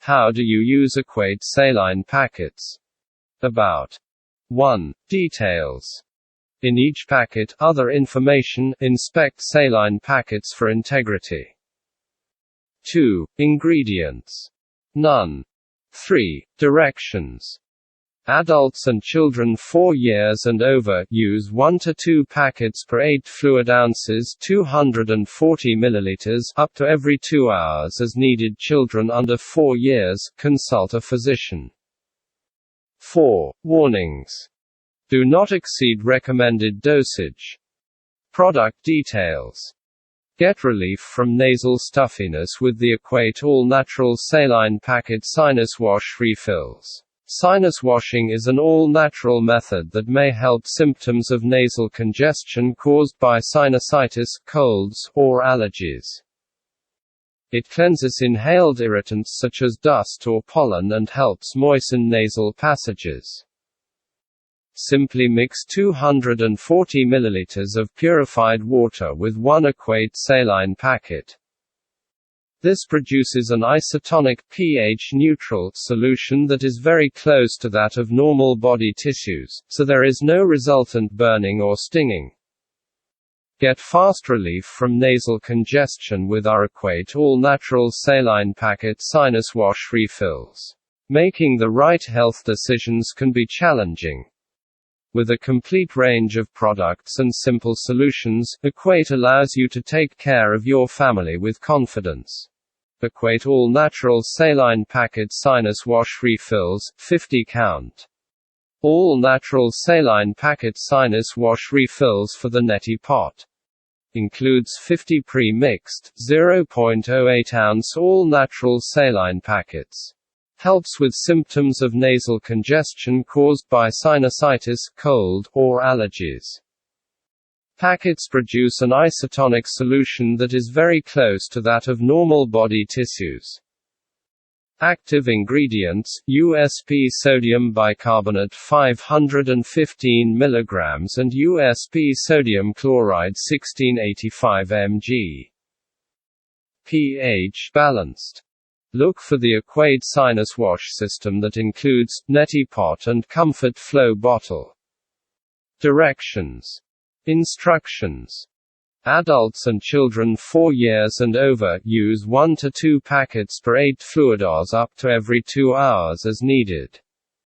How do you use Equate saline packets? About 1. Details. In each packet, other information, inspect saline packets for integrity. 2. Ingredients. None. 3. Directions. Adults and children 4 years and over, use 1 to 2 packets per 8 fluid ounces 240 milliliters, up to every 2 hours as needed. Children under 4 years, consult a physician. 4. Warnings. Do not exceed recommended dosage. Product details. Get relief from nasal stuffiness with the Equate all-natural saline packet sinus wash refills. Sinus washing is an all-natural method that may help symptoms of nasal congestion caused by sinusitis, colds, or allergies. It cleanses inhaled irritants such as dust or pollen and helps moisten nasal passages. Simply mix 240 milliliters of purified water with 1 Equate saline packet. This produces an isotonic, pH-neutral solution that is very close to that of normal body tissues, so there is no resultant burning or stinging. Get fast relief from nasal congestion with our Equate all-natural saline packet sinus wash refills. Making the right health decisions can be challenging. With a complete range of products and simple solutions, Equate allows you to take care of your family with confidence. Equate all-natural saline packet sinus wash refills, 50 count. All-natural saline packet sinus wash refills for the neti pot. Includes 50 pre-mixed, 0.08 ounce all-natural saline packets. Helps with symptoms of nasal congestion caused by sinusitis, cold, or allergies. Packets produce an isotonic solution that is very close to that of normal body tissues. Active ingredients: USP sodium bicarbonate 515 mg and USP sodium chloride 1685 mg. pH balanced. Look for the Equate sinus wash system that includes neti pot and comfort flow bottle. Directions. Instructions. Adults and children 4 years and over, use 1 to 2 packets per 8 fluid hours up to every 2 hours as needed.